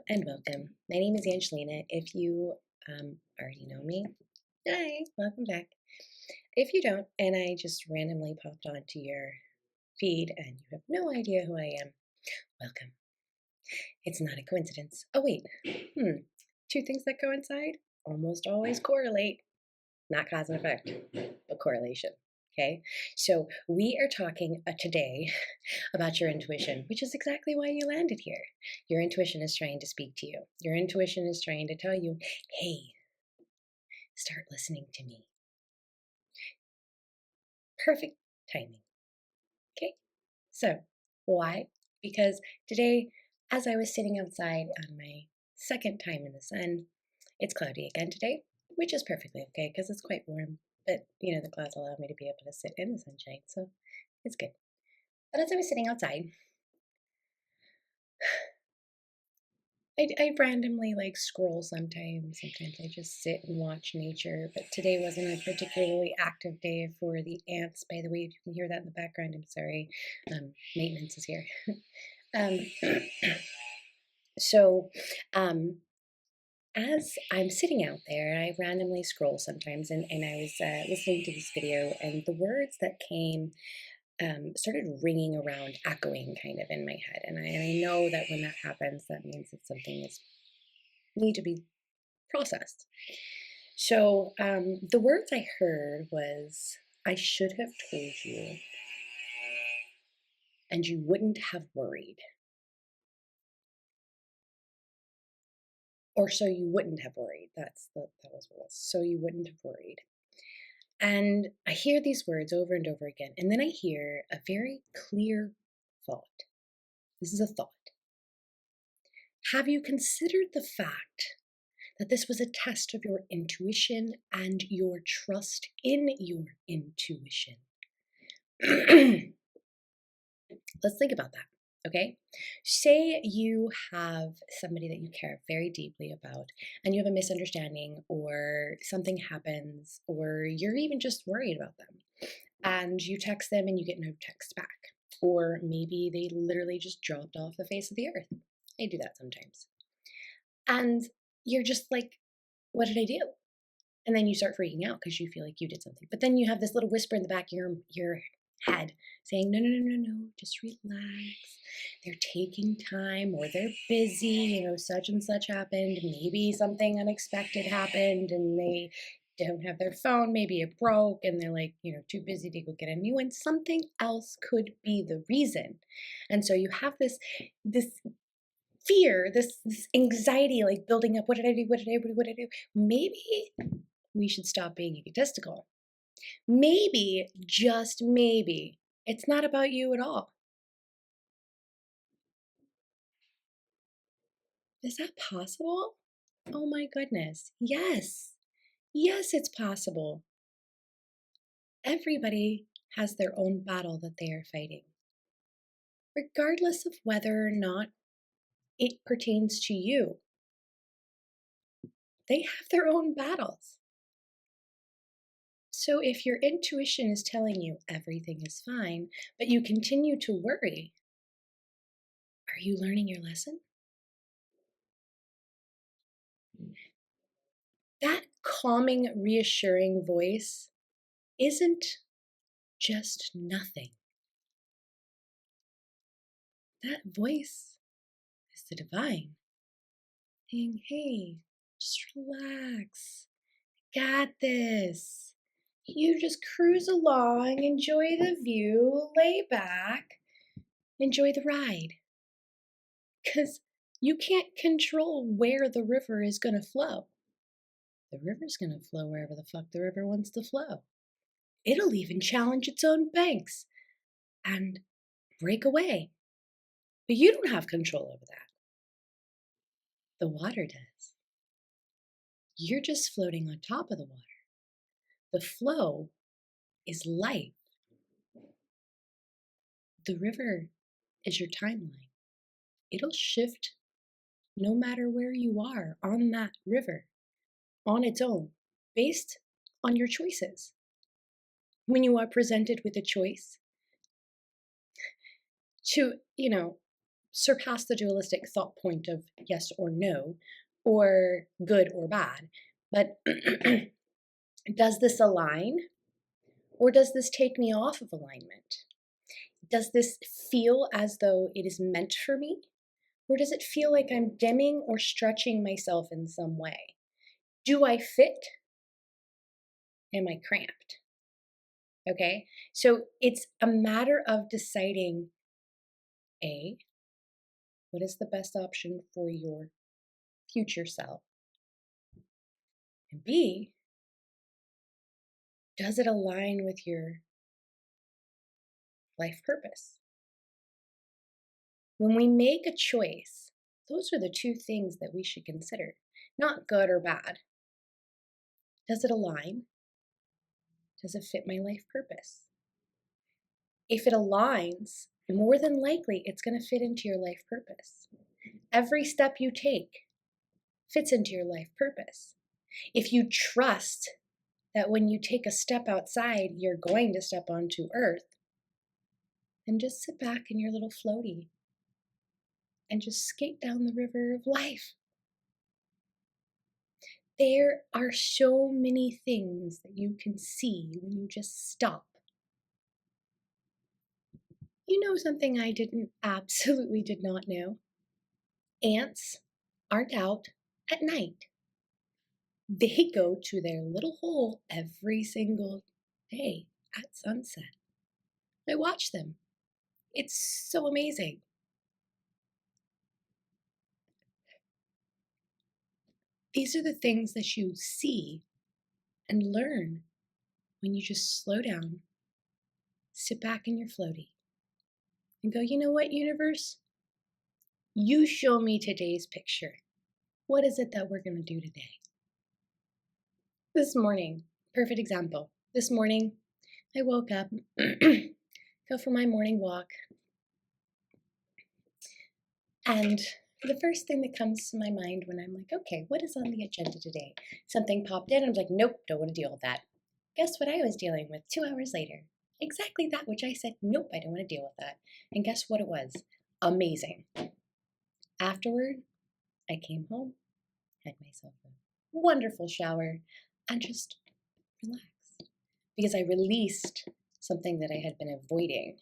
and welcome. My name is Angelina. If you already know me, hi, welcome back. If you don't, and I just randomly popped onto your feed and you have no idea who I am, welcome. It's not a coincidence. Oh, wait. Two things that coincide almost always correlate. Not cause and effect, but correlation. Okay, so we are talking today about your intuition, which is exactly why you landed here. Your intuition is trying to speak to you. Your intuition is trying to tell you, hey, start listening to me. Perfect timing. Okay, so why? Because today, as I was sitting outside on my second time in the sun, it's cloudy again today, which is perfectly okay because it's quite warm. But the clouds allow me to be able to sit in the sunshine, so it's good. But as I was sitting outside, I randomly scroll sometimes. Sometimes I just sit and watch nature. But today wasn't a particularly active day for the ants. By the way, if you can hear that in the background, I'm sorry. Maintenance is here. um, so, as I'm sitting out there, I randomly scroll sometimes, and I was listening to this video, and the words that came started ringing around, echoing kind of in my head. And I know that when that happens, that means that something is need to be processed. So the words I heard was, I should have told you, and you wouldn't have worried. Or so you wouldn't have worried. That was what it was. So you wouldn't have worried. And I hear these words over and over again. And then I hear a very clear thought. This is a thought. Have you considered the fact that this was a test of your intuition and your trust in your intuition? Let's think about that. Okay, say you have somebody that you care very deeply about, and you have a misunderstanding, or something happens, or you're even just worried about them, and you text them and you get no text back, or maybe they literally just dropped off the face of the earth. I do that sometimes. And you're just like, what did I do? And then you start freaking out because you feel like you did something. But then you have this little whisper in the back of your head saying, no, no, no, no, no, just relax. They're taking time, or they're busy, such and such happened. Maybe something unexpected happened and they don't have their phone. Maybe it broke and they're too busy to go get a new one. Something else could be the reason. And so you have this fear, this anxiety, building up. What did I do? What did I do? What did I do? Maybe we should stop being egotistical. Maybe, just maybe, it's not about you at all. Is that possible? Oh my goodness. Yes. Yes, it's possible. Everybody has their own battle that they are fighting, regardless of whether or not it pertains to you. They have their own battles. So if your intuition is telling you everything is fine, but you continue to worry, are you learning your lesson? That calming, reassuring voice isn't just nothing. That voice is the divine saying, hey, just relax. Got this. You just cruise along, enjoy the view, lay back, enjoy the ride. Because you can't control where the river is going to flow. The river's going to flow wherever the fuck the river wants to flow. It'll even challenge its own banks and break away. But you don't have control over that. The water does. You're just floating on top of the water. The flow is life. The river is your timeline. It'll shift no matter where you are on that river, on its own, based on your choices. When you are presented with a choice to, surpass the dualistic thought point of yes or no, or good or bad, but does this align, or does this take me off of alignment? Does this feel as though it is meant for me? Or does it feel like I'm dimming or stretching myself in some way? Do I fit? Am I cramped? Okay, so it's a matter of deciding A, what is the best option for your future self? And B, does it align with your life purpose? When we make a choice, those are the two things that we should consider, not good or bad. Does it align? Does it fit my life purpose? If it aligns, more than likely it's going to fit into your life purpose. Every step you take fits into your life purpose. If you trust that when you take a step outside, you're going to step onto earth, then just sit back in your little floaty and just skate down the river of life. There are so many things that you can see when you just stop. You know something I absolutely did not know? Ants aren't out at night. They go to their little hole every single day at sunset. I watch them. It's so amazing. These are the things that you see and learn when you just slow down, sit back in your floaty, and go, you know what, universe? You show me today's picture. What is it that we're going to do today? This morning, perfect example. This morning, I woke up, go for my morning walk, and the first thing that comes to my mind when I'm like, okay, what is on the agenda today? Something popped in, and I'm like, nope, don't want to deal with that. Guess what I was dealing with 2 hours later? Exactly that which I said, nope, I don't want to deal with that. And guess what it was? Amazing. Afterward, I came home, had myself a wonderful shower, and just relaxed. Because I released something that I had been avoiding.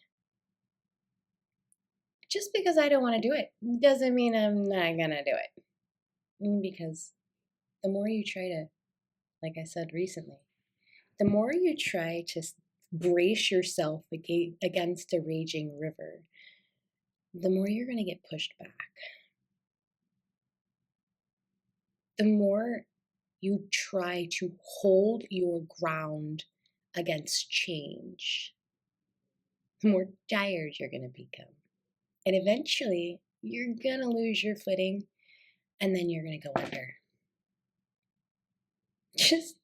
Just because I don't want to do it doesn't mean I'm not going to do it. Because the more you try to, like I said recently, the more you try to brace yourself against a raging river, the more you're going to get pushed back. The more you try to hold your ground against change, the more tired you're going to become. And eventually, you're going to lose your footing, and then you're going to go under. Just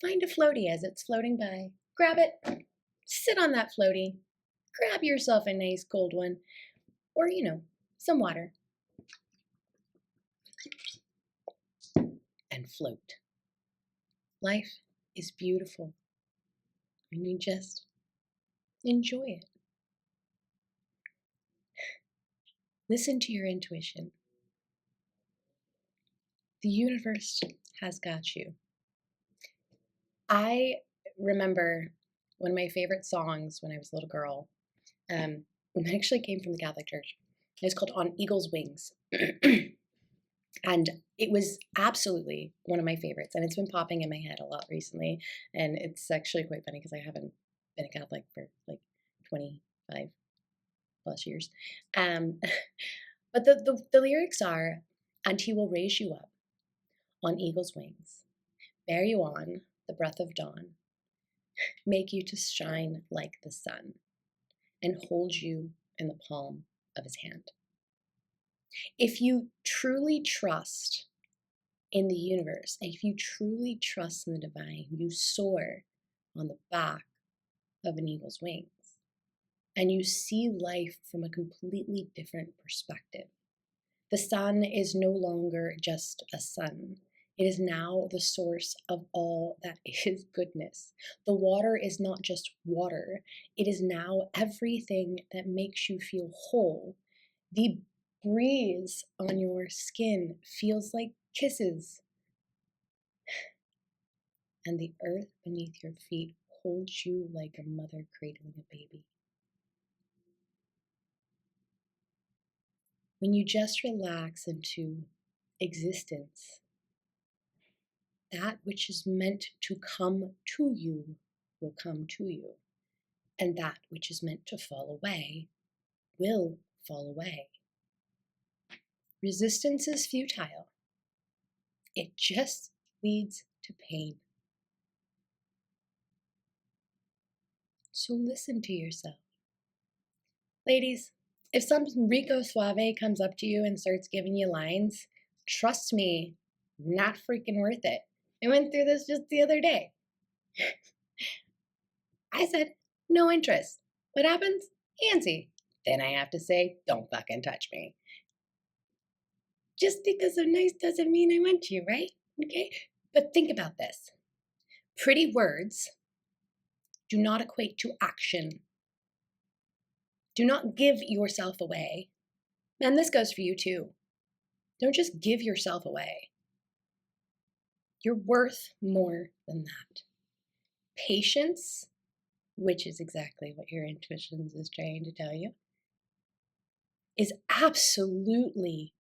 find a floaty as it's floating by. Grab it, sit on that floaty, grab yourself a nice cold one, or, some water, and float. Life is beautiful, and you just enjoy it. Listen to your intuition. The universe has got you. I remember one of my favorite songs when I was a little girl. It actually came from the Catholic Church. It was called On Eagle's Wings. And it was absolutely one of my favorites. And it's been popping in my head a lot recently. And it's actually quite funny because I haven't been a Catholic for like 25 plus years. But the lyrics are, and he will raise you up on eagle's wings, bear you on the breath of dawn, make you to shine like the sun, and hold you in the palm of his hand. If you truly trust in the universe, if you truly trust in the divine, you soar on the back of an eagle's wings, and you see life from a completely different perspective. The sun is no longer just a sun. It is now the source of all that is goodness. The water is not just water. It is now everything that makes you feel whole. The breeze on your skin feels like kisses, and the earth beneath your feet holds you like a mother cradling a baby. When you just relax into existence, that which is meant to come to you will come to you, and that which is meant to fall away will fall away. Resistance is futile. It just leads to pain. So listen to yourself. Ladies, if some Rico Suave comes up to you and starts giving you lines, trust me, not freaking worth it. I went through this just the other day. I said, no interest. What happens? Antsy. Then I have to say, don't fucking touch me. Just because I'm nice doesn't mean I want you, right? Okay? But think about this. Pretty words do not equate to action. Do not give yourself away. And this goes for you too. Don't just give yourself away. You're worth more than that. Patience, which is exactly what your intuition is trying to tell you, is absolutely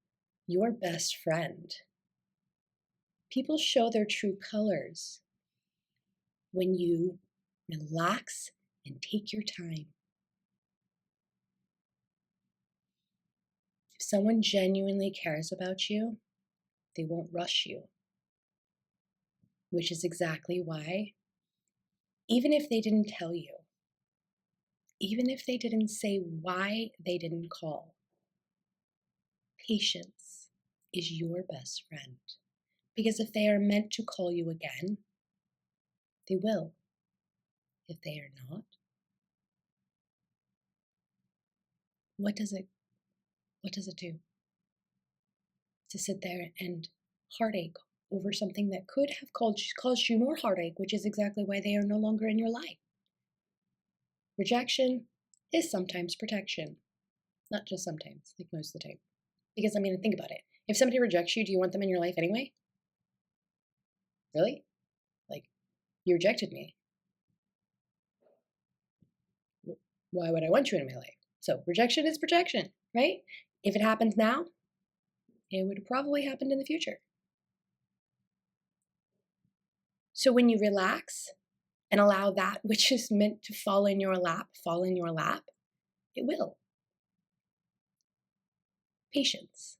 your best friend. People show their true colors when you relax and take your time. If someone genuinely cares about you, they won't rush you, which is exactly why, even if they didn't tell you, even if they didn't say why they didn't call, patience is your best friend. Because if they are meant to call you again, they will. If they are not, what does it do? To sit there and heartache over something that could have caused you more heartache, which is exactly why they are no longer in your life. Rejection is sometimes protection. Not just sometimes, like most of the time. Because I mean, think about it. If somebody rejects you, do you want them in your life anyway? Really? Like, you rejected me. Why would I want you in my life? So rejection is protection, right? If it happens now, it would have probably happened in the future. So when you relax and allow that which is meant to fall in your lap, it will. Patience.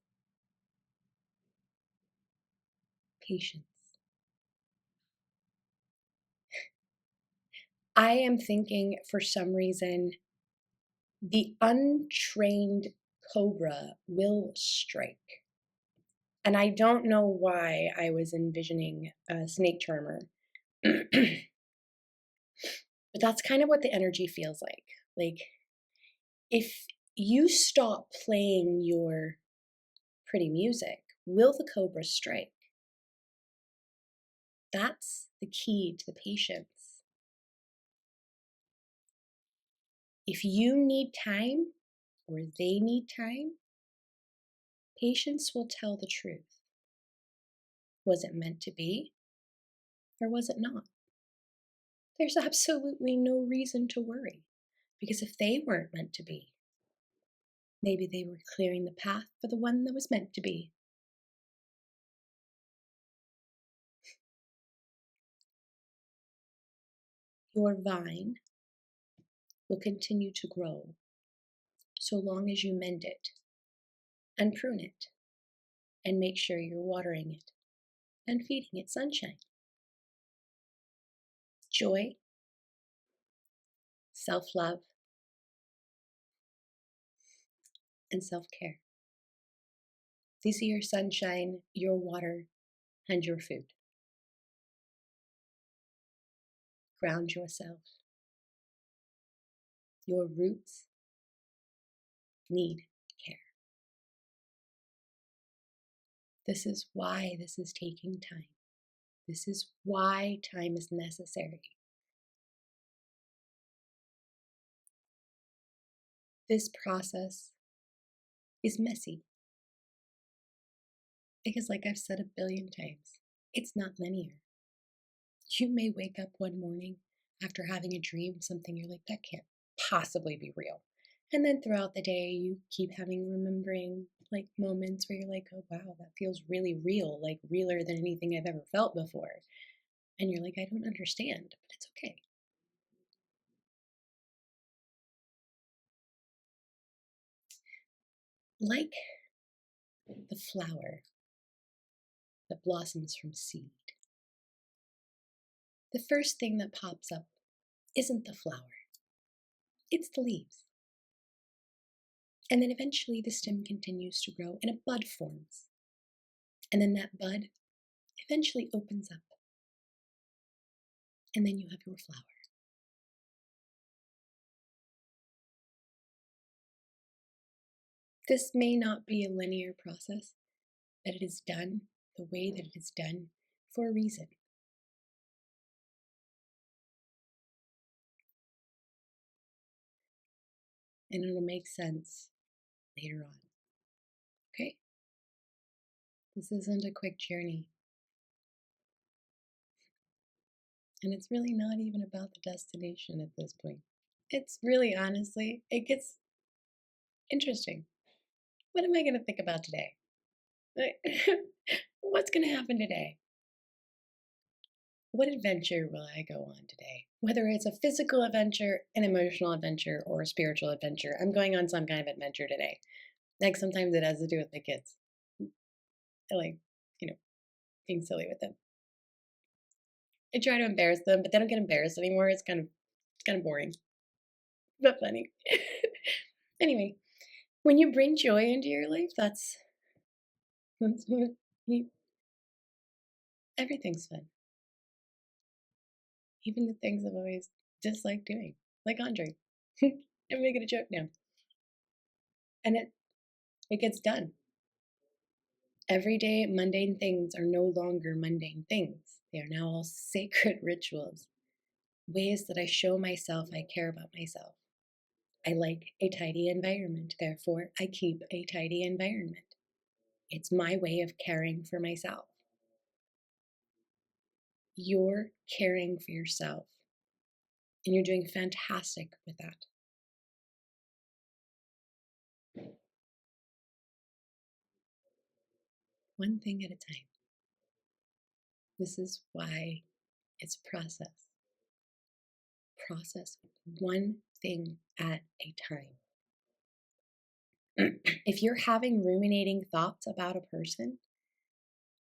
Patience. I am thinking for some reason the untrained cobra will strike. And I don't know why I was envisioning a snake charmer. But that's kind of what the energy feels like. Like, if you stop playing your pretty music, will the cobra strike? That's the key to the patience. If you need time or they need time, patience will tell the truth. Was it meant to be or was it not? There's absolutely no reason to worry, because if they weren't meant to be, maybe they were clearing the path for the one that was meant to be. Your vine will continue to grow so long as you mend it and prune it and make sure you're watering it and feeding it sunshine. Joy, self-love, and self-care. These are your sunshine, your water, and your food. Ground yourself. Your roots need care. This is why this is taking time. This is why time is necessary. This process is messy. Because, like I've said a billion times, it's not linear. You may wake up one morning after having a dream, something you're like, that can't possibly be real. And then throughout the day, you keep remembering like moments where you're like, oh, wow, that feels really real, like realer than anything I've ever felt before. And you're like, I don't understand, but it's okay. Like the flower that blossoms from seed, the first thing that pops up isn't the flower, it's the leaves. And then eventually the stem continues to grow and a bud forms. And then that bud eventually opens up. And then you have your flower. This may not be a linear process, but it is done the way that it is done for a reason. And it'll make sense later on. Okay? This isn't a quick journey. And it's really not even about the destination at this point. It's really, honestly, it gets interesting. What am I going to think about today? What's going to happen today? What adventure will I go on today? Whether it's a physical adventure, an emotional adventure, or a spiritual adventure, I'm going on some kind of adventure today. Like sometimes it has to do with my kids. I like, being silly with them. I try to embarrass them, but they don't get embarrassed anymore. It's kind of boring, but funny. Anyway, when you bring joy into your life, that's what everything's fun. Even the things I've always disliked doing, like Andre. I'm making a joke now. And it gets done. Everyday mundane things are no longer mundane things. They are now all sacred rituals, ways that I show myself I care about myself. I like a tidy environment, therefore I keep a tidy environment. It's my way of caring for myself. You're caring for yourself, and you're doing fantastic with that. One thing at a time. This is why it's a process. Process one thing at a time. If you're having ruminating thoughts about a person,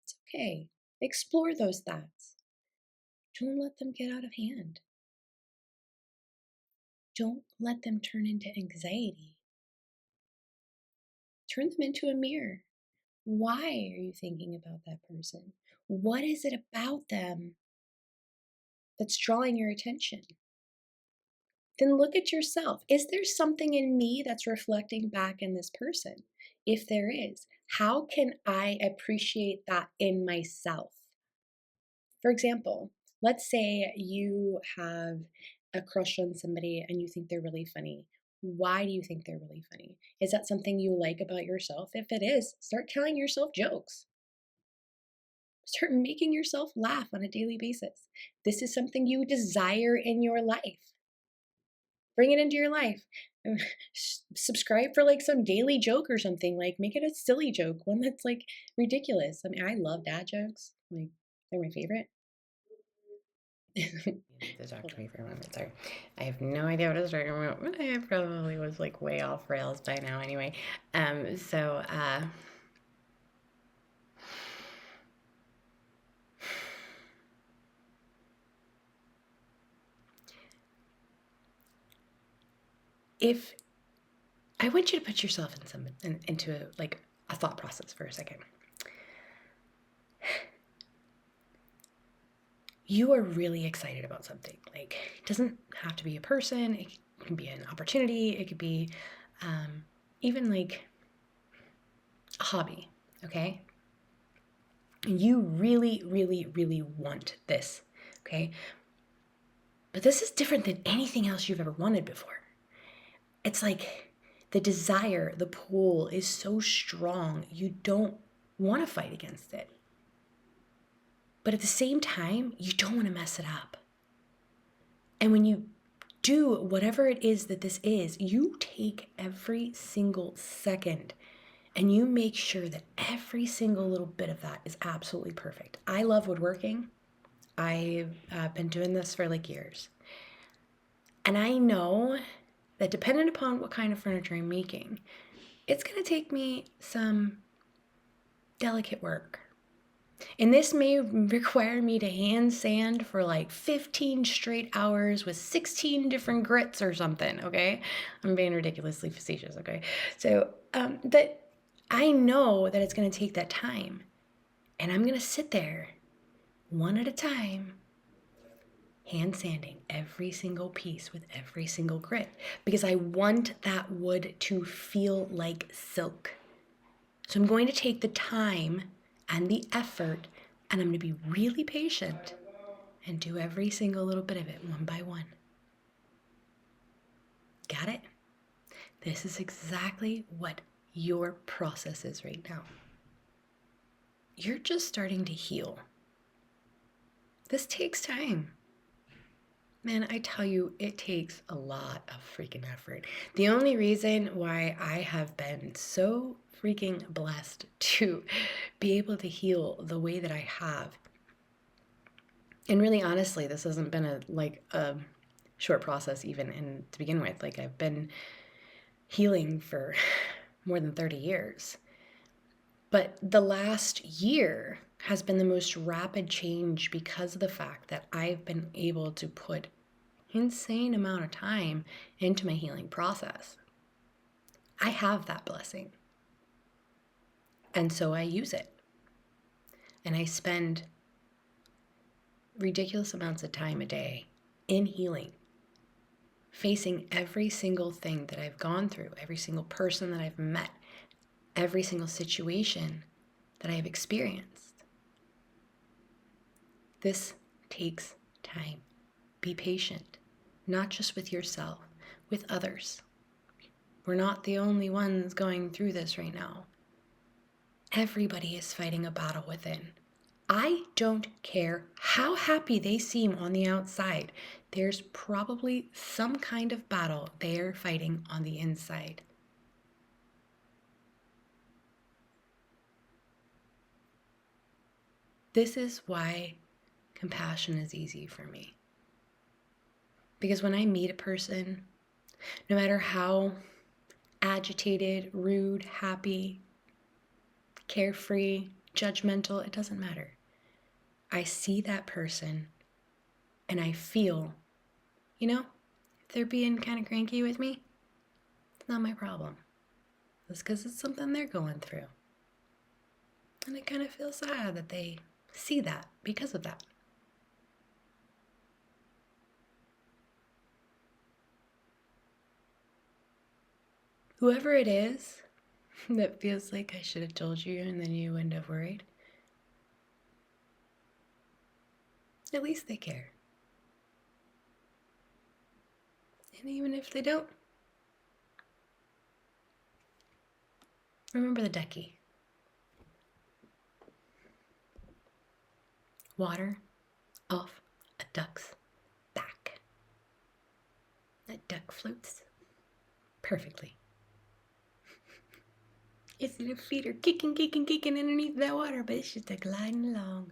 it's okay. Explore those thoughts. Don't let them get out of hand. Don't let them turn into anxiety. Turn them into a mirror. Why are you thinking about that person? What is it about them that's drawing your attention? Then look at yourself. Is there something in me that's reflecting back in this person? If there is, how can I appreciate that in myself? For example, let's say you have a crush on somebody and you think they're really funny. Why do you think they're really funny? Is that something you like about yourself? If it is, start telling yourself jokes. Start making yourself laugh on a daily basis. This is something you desire in your life. Bring it into your life. Subscribe for like some daily joke or something. Like make it a silly joke, one that's like ridiculous. I mean, I love dad jokes. Like they're my favorite. To talk to me for a moment. Sorry. I have no idea what I was talking about, but I probably was like way off rails by now anyway. So if I want you to put yourself into like a thought process for a second. You are really excited about something. Like, it doesn't have to be a person. It can be an opportunity. It could be even like a hobby, okay? You really, really, really want this, okay? But this is different than anything else you've ever wanted before. It's like the desire, the pull is so strong. You don't want to fight against it. But at the same time, you don't want to mess it up. And when you do whatever it is that this is, you take every single second and you make sure that every single little bit of that is absolutely perfect. I love woodworking. I've been doing this for like years. And I know that depending upon what kind of furniture I'm making, it's going to take me some delicate work. And this may require me to hand sand for like 15 straight hours with 16 different grits or something, okay? I'm being ridiculously facetious, okay? So, but I know that it's going to take that time. And I'm going to sit there one at a time, hand sanding every single piece with every single grit because I want that wood to feel like silk. So I'm going to take the time and the effort, and I'm going to be really patient and do every single little bit of it one by one. Got it? This is exactly what your process is right now. You're just starting to heal. This takes time. Man, I tell you, it takes a lot of freaking effort. The only reason why I have been so freaking blessed to be able to heal the way that I have, and really honestly, this hasn't been a short process even to begin with. Like I've been healing for more than 30 years. But the last year has been the most rapid change because of the fact that I've been able to put insane amount of time into my healing process. I have that blessing. And so I use it. And I spend ridiculous amounts of time a day in healing, facing every single thing that I've gone through, every single person that I've met, every single situation that I have experienced. This takes time. Be patient, not just with yourself, with others. We're not the only ones going through this right now. Everybody is fighting a battle within. I don't care how happy they seem on the outside. There's probably some kind of battle they're fighting on the inside. This is why compassion is easy for me. Because when I meet a person, no matter how agitated, rude, happy, carefree, judgmental, it doesn't matter. I see that person and I feel, if they're being kind of cranky with me, it's not my problem. It's because it's something they're going through. And I kind of feel sad that they see that because of that. Whoever it is that feels like I should have told you and then you wouldn't have worried, at least they care. And even if they don't, remember the ducky. Water off a duck's back. That duck floats perfectly. Its little feet are kicking underneath that water, but it's just gliding along.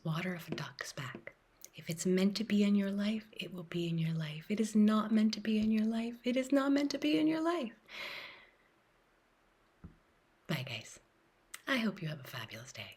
Water off a duck's back. If it's meant to be in your life, it will be in your life. It is not meant to be in your life. It is not meant to be in your life. Bye, guys. I hope you have a fabulous day.